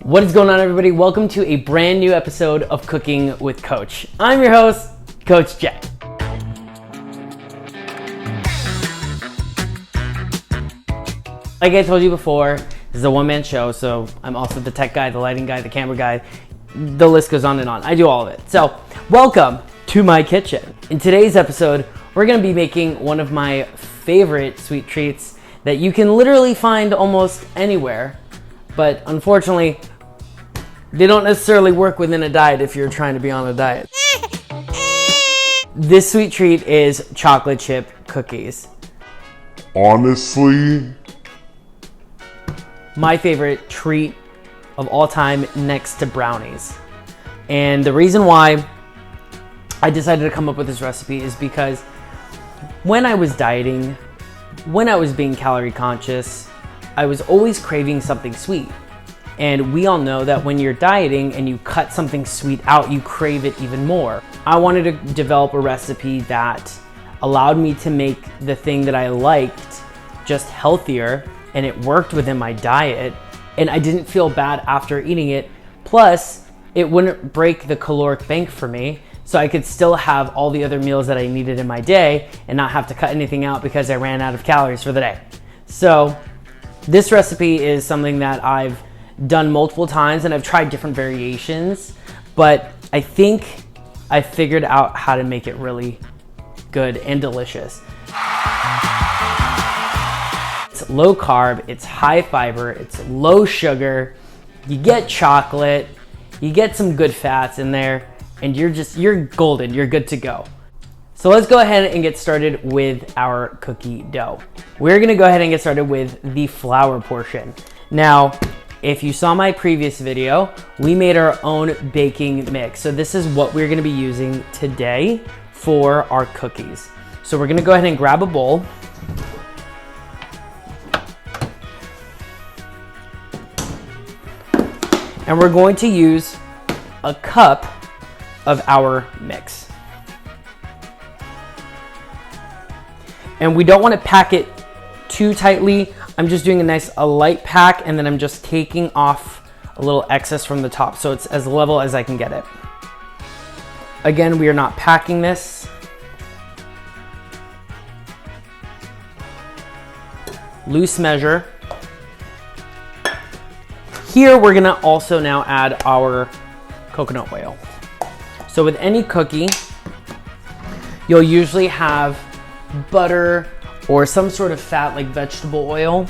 What is going on, everybody? Welcome to a brand new episode of Cooking with Coach. I'm your host, Coach Jay. Like I told you before, this is a one-man show, so I'm also the tech guy, the lighting guy, the camera guy. The list goes on and on. I do all of it. So, welcome to my kitchen. In today's episode, we're gonna be making one of my favorite sweet treats that you can literally find almost anywhere, but unfortunately, they don't necessarily work within a diet if you're trying to be on a diet. This sweet treat is chocolate chip cookies. Honestly, My favorite treat of all time next to brownies. And the reason why I decided to come up with this recipe is because when I was dieting, when I was being calorie conscious, I was always craving something sweet. And we all know that when you're dieting and you cut something sweet out, you crave it even more. I wanted to develop a recipe that allowed me to make the thing that I liked just healthier, and it worked within my diet, and I didn't feel bad after eating it. Plus, it wouldn't break the caloric bank for me, so I could still have all the other meals that I needed in my day and not have to cut anything out because I ran out of calories for the day. So this recipe is something that I've done multiple times and I've tried different variations, but I think I figured out how to make it really good and delicious. It's low carb, it's high fiber, it's low sugar, you get chocolate, you get some good fats in there, and you're golden, you're good to go. So let's go ahead and get started with our cookie dough. We're gonna go ahead and get started with the flour portion. Now, if you saw my previous video, we made our own baking mix. So this is what we're gonna be using today for our cookies. So we're gonna go ahead and grab a bowl. And we're going to use a cup of our mix. And we don't want to pack it too tightly. I'm just doing a light pack, and then I'm just taking off a little excess from the top so it's as level as I can get it. Again, we are not packing this. Loose measure. Here we're gonna also now add our coconut oil. So with any cookie, you'll usually have butter or some sort of fat like vegetable oil,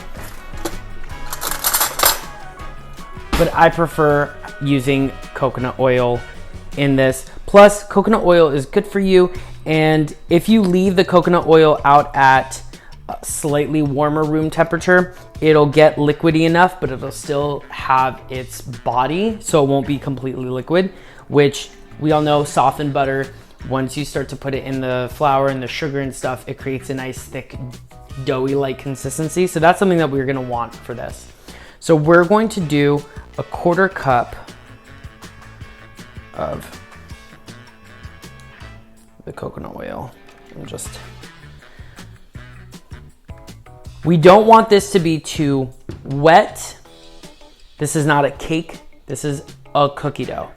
but I prefer using coconut oil in this. Plus, coconut oil is good for you, and if you leave the coconut oil out at slightly warmer room temperature, it'll get liquidy enough, but it'll still have its body, so it won't be completely liquid, which we all know softened butter, once you start to put it in the flour and the sugar and stuff, it creates a nice thick doughy-like consistency. So that's something that we're gonna want for this. So we're going to do a 1/4 cup of the coconut oil. And we don't want this to be too wet. This is not a cake, this is a cookie dough.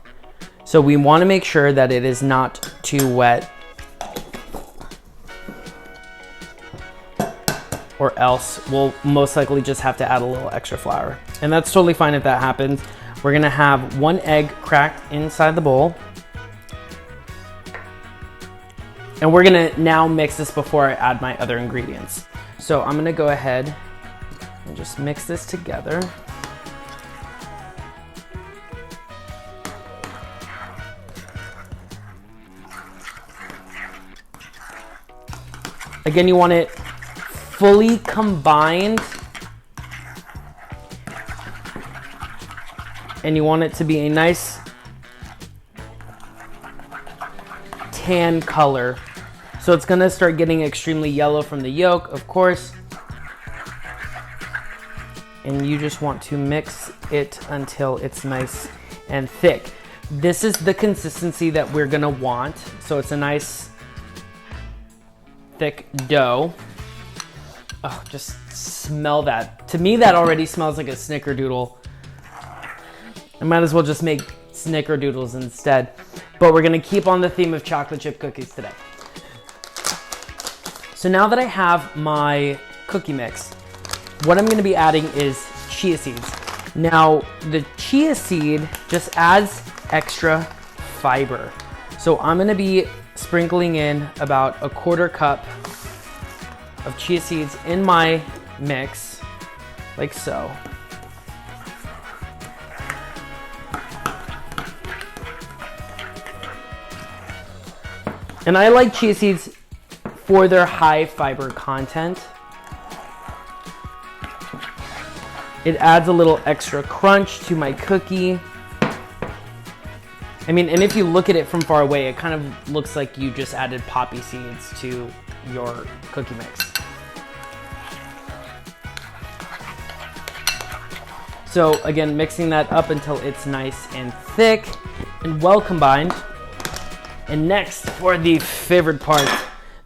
So we want to make sure that it is not too wet, or else we'll most likely just have to add a little extra flour. And that's totally fine if that happens. We're gonna have 1 egg cracked inside the bowl. And we're gonna now mix this before I add my other ingredients. So I'm gonna go ahead and just mix this together. Again, you want it fully combined, and you want it to be a nice tan color. So it's gonna start getting extremely yellow from the yolk, of course. And you just want to mix it until it's nice and thick. This is the consistency that we're gonna want. So it's a nice thick dough. Oh, just smell that. To me, that already smells like a snickerdoodle. I might as well just make snickerdoodles instead. But we're gonna keep on the theme of chocolate chip cookies today. So now that I have my cookie mix, what I'm gonna be adding is chia seeds. Now, the chia seed just adds extra fiber. So I'm gonna be sprinkling in about a 1/4 cup of chia seeds in my mix, like so. And I like chia seeds for their high fiber content. It adds a little extra crunch to my cookie. I mean, and if you look at it from far away, it kind of looks like you just added poppy seeds to your cookie mix. So again, mixing that up until it's nice and thick and well combined. And next, for the favorite part,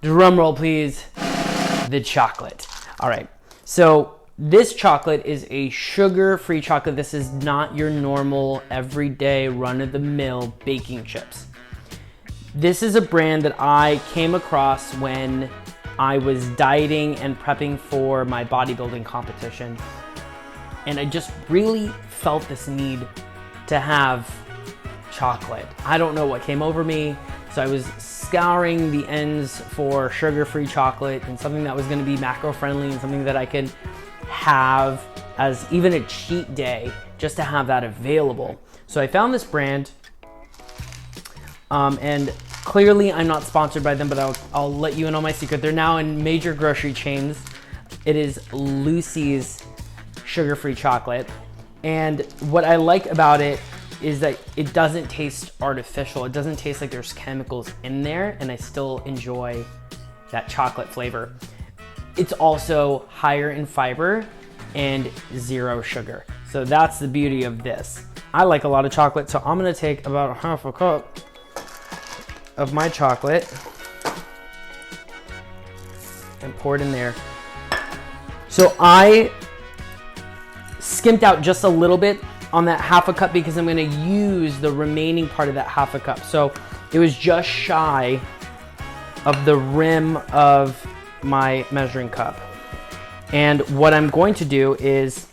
drum roll please, the chocolate. All right, so this chocolate is a sugar-free chocolate. This is not your normal, everyday, run-of-the-mill baking chips. This is a brand that I came across when I was dieting and prepping for my bodybuilding competition. And I just really felt this need to have chocolate. I don't know what came over me. So I was scouring the ends for sugar-free chocolate and something that was gonna be macro-friendly and something that I could have as even a cheat day, just to have that available. So I found this brand, and clearly I'm not sponsored by them, but I'll let you in on my secret. They're now in major grocery chains. It is Lucy's sugar-free chocolate. And what I like about it is that it doesn't taste artificial. It doesn't taste like there's chemicals in there, and I still enjoy that chocolate flavor. It's also higher in fiber and 0 sugar. So that's the beauty of this. I like a lot of chocolate, so I'm gonna take about 1/2 cup of my chocolate and pour it in there. So I skimped out just a little bit on that 1/2 cup because I'm gonna use the remaining part of that 1/2 cup. So it was just shy of the rim of my measuring cup. And what I'm going to do is,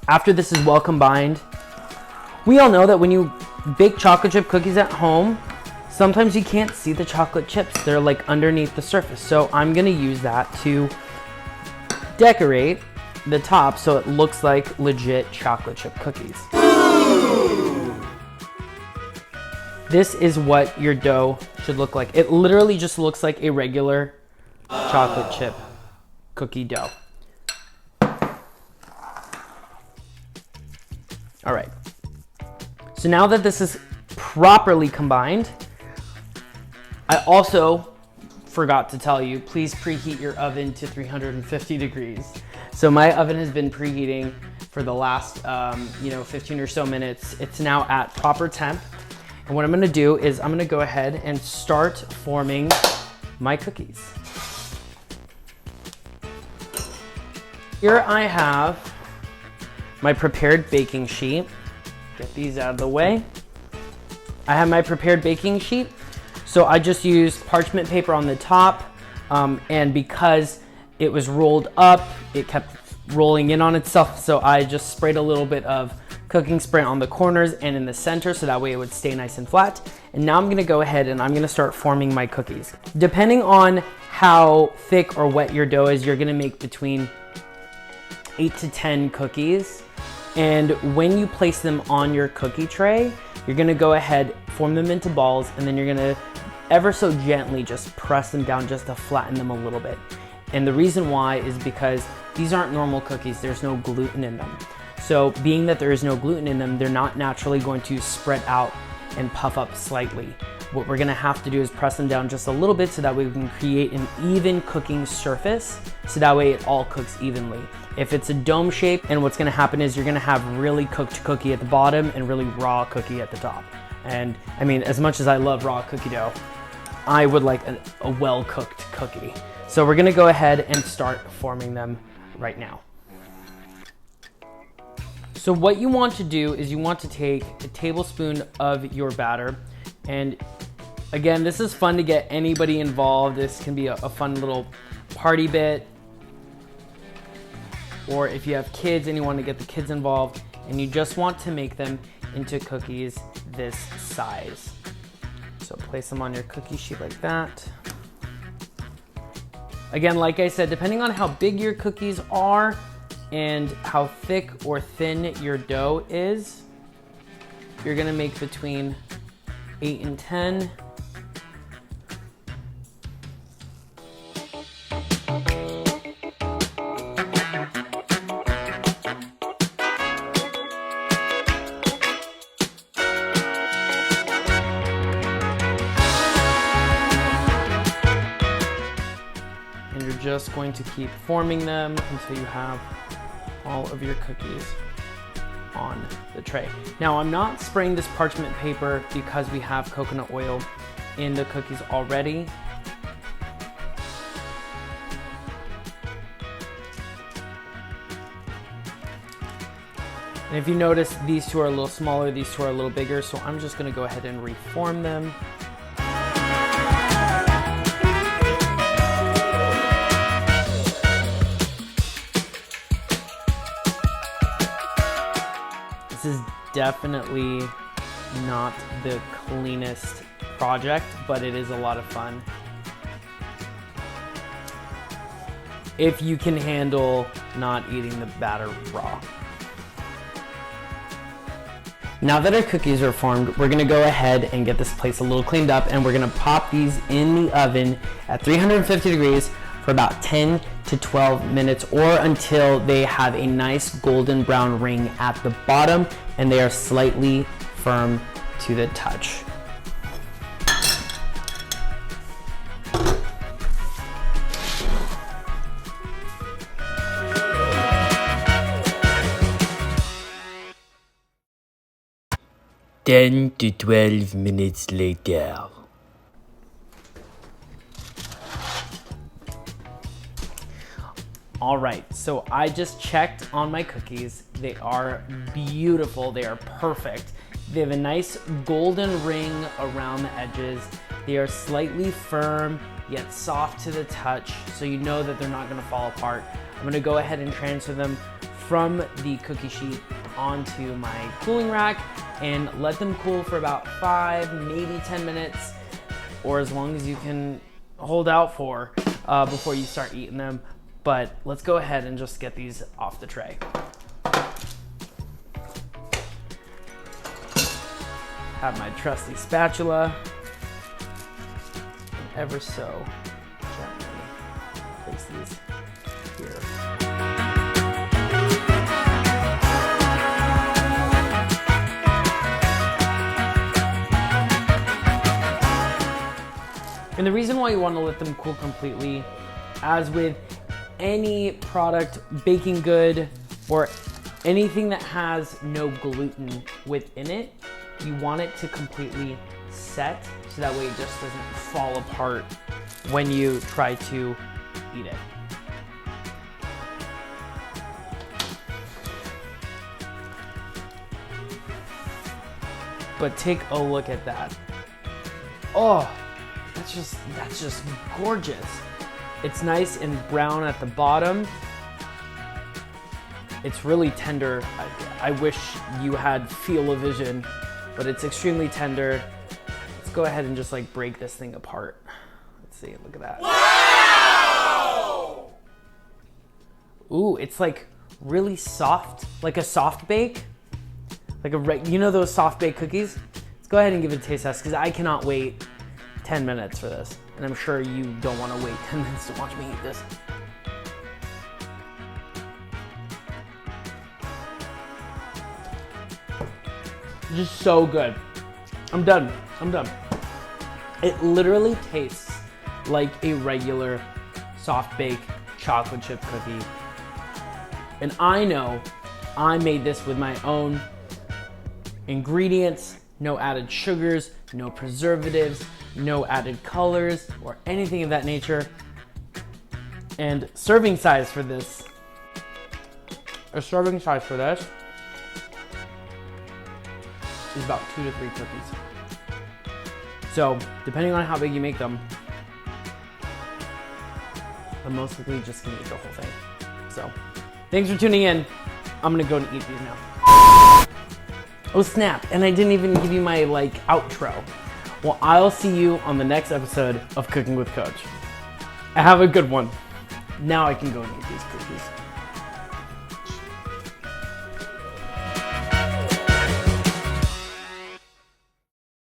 after this is well combined, we all know that when you bake chocolate chip cookies at home, sometimes you can't see the chocolate chips. They're like underneath the surface. So I'm gonna use that to decorate the top so it looks like legit chocolate chip cookies. This is what your dough should look like. It literally just looks like a regular chocolate chip cookie dough. All right. So now that this is properly combined, I also forgot to tell you, please preheat your oven to 350 degrees. So my oven has been preheating for the last 15 or so minutes. It's now at proper temp. And what I'm gonna do is I'm gonna go ahead and start forming my cookies. Here I have my prepared baking sheet. Get these out of the way. I have my prepared baking sheet. So I just used parchment paper on the top, and because it was rolled up, it kept rolling in on itself. So I just sprayed a little bit of cooking spray on the corners and in the center, so that way it would stay nice and flat. And now I'm gonna go ahead and I'm gonna start forming my cookies. Depending on how thick or wet your dough is, you're gonna make between 8 to 10 cookies. And when you place them on your cookie tray, you're gonna go ahead, form them into balls, and then you're gonna ever so gently just press them down just to flatten them a little bit. And the reason why is because these aren't normal cookies. There's no gluten in them. So being that there is no gluten in them, they're not naturally going to spread out and puff up slightly. What we're gonna have to do is press them down just a little bit so that way we can create an even cooking surface, so that way it all cooks evenly. If it's a dome shape, and what's gonna happen is you're gonna have really cooked cookie at the bottom and really raw cookie at the top. And I mean, as much as I love raw cookie dough, I would like a well-cooked cookie. So we're gonna go ahead and start forming them right now. So what you want to do is you want to take a tablespoon of your batter, and again, this is fun to get anybody involved. This can be a fun little party bit, or if you have kids and you want to get the kids involved and you just want to make them into cookies this size. So place them on your cookie sheet like that. Again, like I said, depending on how big your cookies are and how thick or thin your dough is, you're gonna make between 8 and 10. And you're just going to keep forming them until you have all of your cookies on the tray. Now, I'm not spraying this parchment paper because we have coconut oil in the cookies already. And if you notice, these two are a little smaller, these two are a little bigger, so I'm just gonna go ahead and reform them. This is definitely not the cleanest project, but it is a lot of fun. If you can handle not eating the batter raw. Now that our cookies are formed, we're gonna go ahead and get this place a little cleaned up, and we're gonna pop these in the oven at 350 degrees for about 10 to 12 minutes, or until they have a nice golden brown ring at the bottom and they are slightly firm to the touch. Ten to 12 minutes later. All right, so I just checked on my cookies. They are beautiful, they are perfect. They have a nice golden ring around the edges. They are slightly firm, yet soft to the touch, so you know that they're not gonna fall apart. I'm gonna go ahead and transfer them from the cookie sheet onto my cooling rack and let them cool for about 5, maybe 10 minutes, or as long as you can hold out for before you start eating them. But let's go ahead and just get these off the tray. Have my trusty spatula, and ever so gently place these here. And the reason why you want to let them cool completely, as with any product, baking good, or anything that has no gluten within it, you want it to completely set so that way it just doesn't fall apart when you try to eat it. But take a look at that. Oh, that's just gorgeous. It's nice and brown at the bottom. It's really tender. I wish you had feel-o-vision, but it's extremely tender. Let's go ahead and just like break this thing apart. Let's see, look at that. Wow! Ooh, it's like really soft, like a soft bake. Like you know those soft bake cookies? Let's go ahead and give it a taste test because I cannot wait 10 minutes for this. And I'm sure you don't want to wait 10 minutes to watch me eat this. Just so good. I'm done. It literally tastes like a regular soft bake chocolate chip cookie. And I know I made this with my own ingredients, no added sugars, no preservatives, no added colors or anything of that nature. And serving size for this is about 2 to 3 cookies. So, depending on how big you make them, I'm most likely just gonna eat the whole thing. So, thanks for tuning in. I'm gonna go and eat these now. Oh snap, and I didn't even give you my outro. Well, I'll see you on the next episode of Cooking with Coach. Have a good one. Now I can go and eat these cookies.